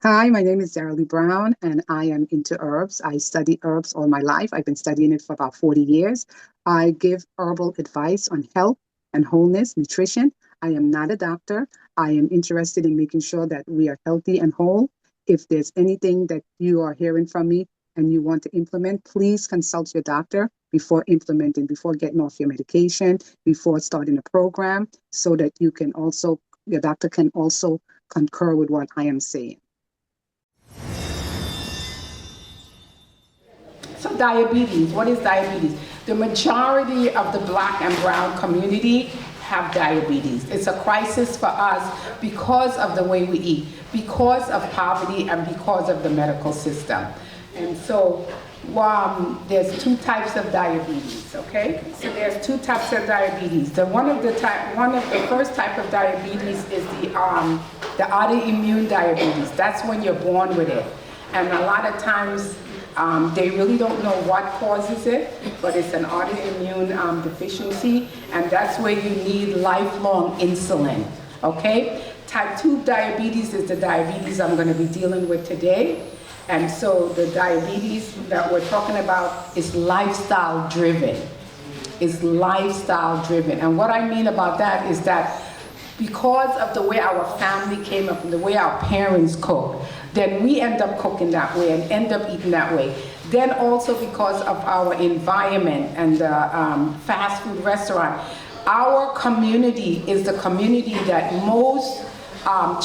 Hi, my name is Darrell Brown, and I am into herbs. I study herbs all my life. I've been studying it for about 40 years. I give herbal advice on health and wholeness, nutrition. I am not a doctor. I am interested in making sure that we are healthy and whole. If there's anything that you are hearing from me and you want to implement, please consult your doctor before implementing, before getting off your medication, before starting a program, so that your doctor can also concur with what I am saying. So diabetes, what is diabetes? The majority of the black and brown community have diabetes. It's a crisis for us because of the way we eat, because of poverty, and because of the medical system. And so there's two types of diabetes, okay? So there's two types of diabetes. One of the first type of diabetes is the autoimmune diabetes. That's when you're born with it. And a lot of times they really don't know what causes it, but it's an autoimmune deficiency, and that's where you need lifelong insulin, okay? Type 2 diabetes is the diabetes I'm going to be dealing with today. And so the diabetes that we're talking about is lifestyle driven. It's lifestyle driven. And what I mean about that is that because of the way our family came up and the way our parents cook, then we end up cooking that way and end up eating that way. Then also because of our environment and the fast food restaurant, our community is the community that most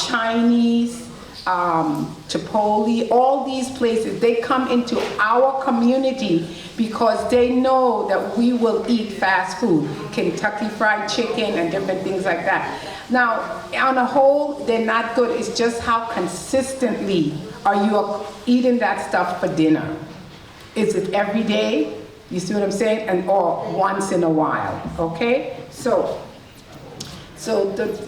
Chinese, Chipotle, all these places, they come into our community because they know that we will eat fast food, Kentucky Fried Chicken and different things like that. Now, on a whole, they're not good. It's just how consistently are you eating that stuff for dinner? Is it every day? You see what I'm saying? Or once in a while, okay?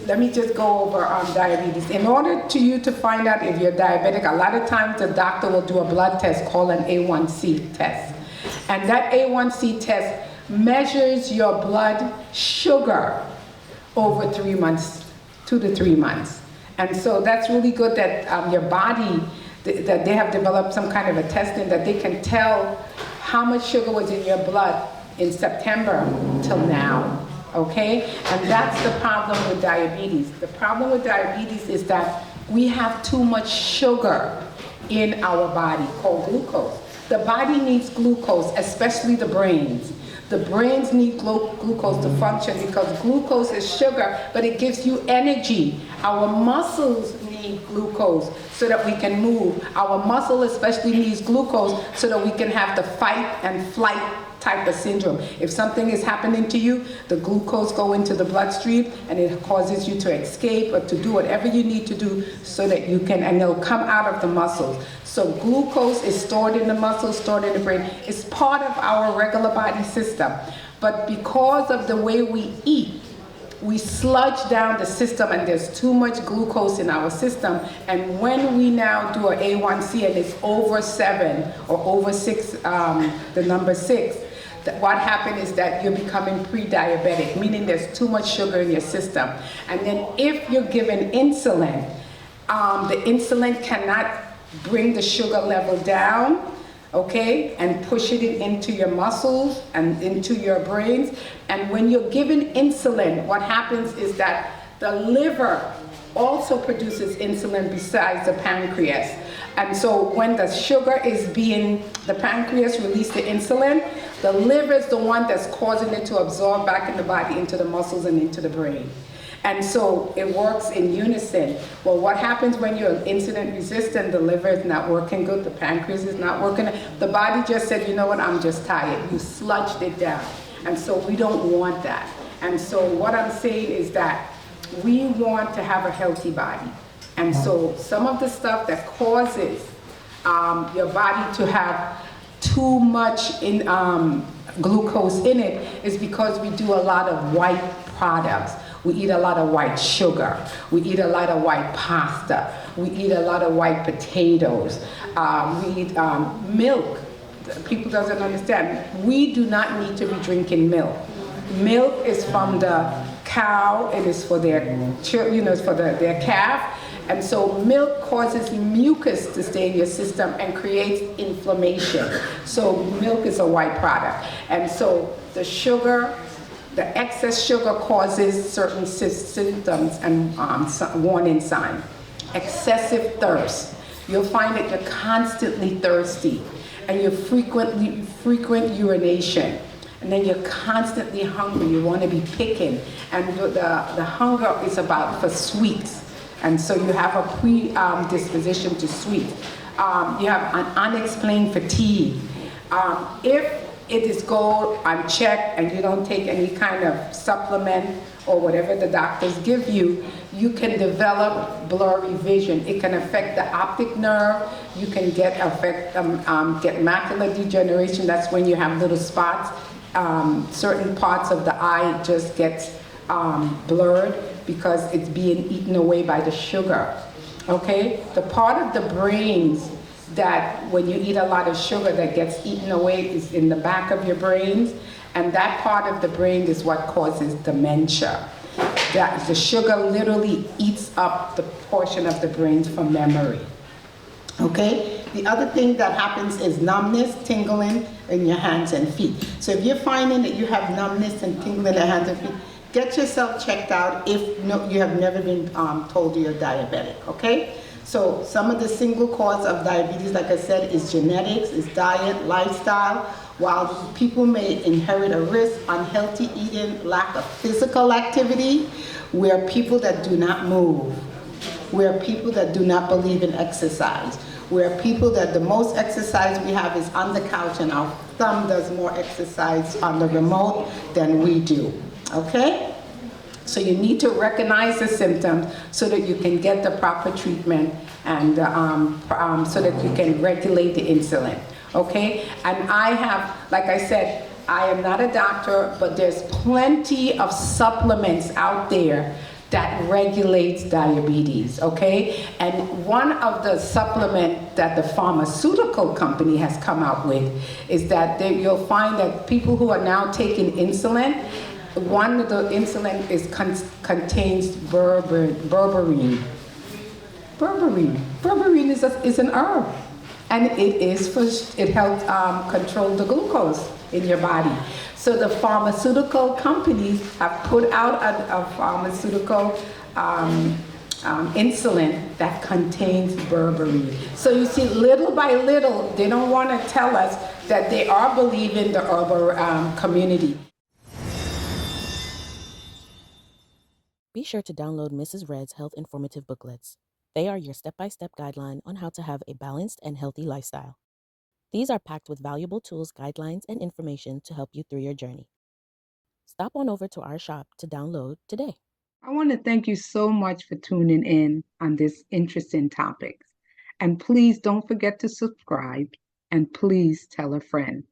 Let me just go over diabetes. In order to you to find out if you're diabetic, a lot of times the doctor will do a blood test called an A1C test. And that A1C test measures your blood sugar over 3 months, 2 to 3 months. And so that's really good that your body, that they have developed some kind of a testing that they can tell how much sugar was in your blood in September till now, okay? And that's the problem with diabetes. The problem with diabetes is that we have too much sugar in our body called glucose. The body needs glucose, especially the brains. The brains need glucose to function because glucose is sugar, but it gives you energy. Our muscles need glucose so that we can move. Our muscle especially needs glucose so that we can have the fight and flight type of syndrome. If something is happening to you, the glucose go into the bloodstream and it causes you to escape or to do whatever you need to do so that you can, and it'll come out of the muscles. So glucose is stored in the muscles, stored in the brain. It's part of our regular body system. But because of the way we eat, we sludge down the system and there's too much glucose in our system. And when we now do an A1C and it's over 7 or over 6, the number 6, what happened is that you're becoming pre-diabetic, meaning there's too much sugar in your system. And then if you're given insulin, the insulin cannot bring the sugar level down, okay, and push it into your muscles and into your brains. And when you're given insulin, what happens is that the liver also produces insulin besides the pancreas. And so when the sugar is the pancreas release the insulin, the liver is the one that's causing it to absorb back in the body into the muscles and into the brain. And so it works in unison. Well, what happens when you're insulin resistant? The liver is not working good, the pancreas is not working. The body just said, you know what, I'm just tired. You sludged it down. And so we don't want that. And so what I'm saying is that we want to have a healthy body. And so some of the stuff that causes your body to have too much glucose in it is because we do a lot of white products. We eat a lot of white sugar. We eat a lot of white pasta. We eat a lot of white potatoes. We eat milk. People doesn't understand. We do not need to be drinking milk. Milk is from the cow. It is for their, it's for their calf. And so milk causes mucus to stay in your system and creates inflammation. So milk is a white product. And so the sugar, the excess sugar causes certain symptoms and warning signs. Excessive thirst. You'll find that you're constantly thirsty and you're frequent urination. And then you're constantly hungry. You want to be picking. And the hunger is about for sweets. And so you have a predisposition to sweets. You have an unexplained fatigue. If it is go unchecked and you don't take any kind of supplement or whatever the doctors give you, you can develop blurry vision. It can affect the optic nerve. You can get macular degeneration. That's when you have little spots. Certain parts of the eye just gets blurred because it's being eaten away by the sugar. Okay? The part of the brains that when you eat a lot of sugar that gets eaten away is in the back of your brains, and that part of the brain is what causes dementia. That the sugar literally eats up the portion of the brains from memory. Okay? The other thing that happens is numbness, tingling in your hands and feet. So if you're finding that you have numbness and tingling in your hands and feet, get yourself checked out if you have never been told you're diabetic, okay? So some of the single cause of diabetes, like I said, is genetics, is diet, lifestyle. While people may inherit a risk, unhealthy eating, lack of physical activity, we're people that do not move. We're people that do not believe in exercise. We're people that the most exercise we have is on the couch, and our thumb does more exercise on the remote than we do, okay? So you need to recognize the symptoms so that you can get the proper treatment and so that you can regulate the insulin, okay? And I have, like I said, I am not a doctor, but there's plenty of supplements out there that regulates diabetes, okay? And one of the supplement that the pharmaceutical company has come out with is that you'll find that people who are now taking insulin, one of the insulin contains berberine. Berberine is an herb, and it helps control the glucose in your body. So the pharmaceutical companies have put out a pharmaceutical insulin that contains berberine. So you see, little by little, they don't want to tell us that they are believing the herbal community. Be sure to download Mrs. Red's health informative booklets. They are your step-by-step guideline on how to have a balanced and healthy lifestyle. These are packed with valuable tools, guidelines, and information to help you through your journey. Stop on over to our shop to download today. I want to thank you so much for tuning in on this interesting topic. And please don't forget to subscribe, and please tell a friend.